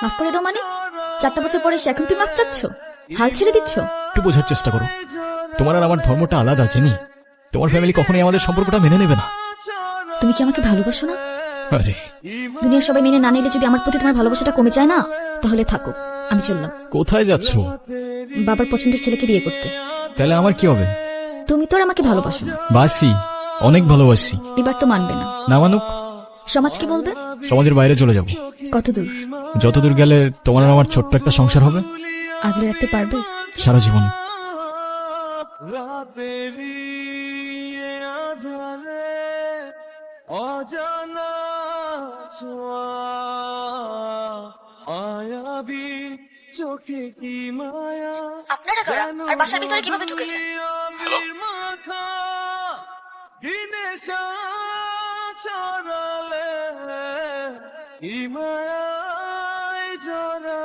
মাফ করে দাও মানে? 4টা বছর পরে সে এখন তুমি মাফ চাচ্ছ? হাল ছেড়ে দিচ্ছ? একটু বোঝার চেষ্টা করো, তোমার আর আমার ধর্মটা আলাদা জেনি। তোমার ফ্যামিলি কখনোই আমাদের সম্পর্কটা মেনে নেবে না। তুমি কি আমাকে ভালোবাসো না? আরে দুনিয়ার সবাই মেনে না নিলে যদি আমার প্রতি তোমার ভালোবাসাটা কমে যায় না, তাহলে থাকো, আমি চললাম। কোথায় যাচ্ছ? বাবার পছন্দের ছেলেকে বিয়ে করতে। তাহলে আমার কি হবে? তুমি তো আর আমাকে ভালোবাসো না। বাসি, অনেক ভালোবাসি। এবার তো মানবে না। না মানুক, সমাজ কি বলবে? সমাজের বাইরে চলে যাব। কত দূর? যতদূর গেলে তোমার আর আমার ছোট্ট একটা সংসার হবে। আগলে রাখতে পারবে? সারা জীবন। অজানা ছোঁয়া মায়াবী চোখে কি মায়া। আপনারা কারা আর বাসার ভিতরে কিভাবে ঢুকেছেন? মাখা বিনেশা ছড়ালে কি মায়ায় জড়া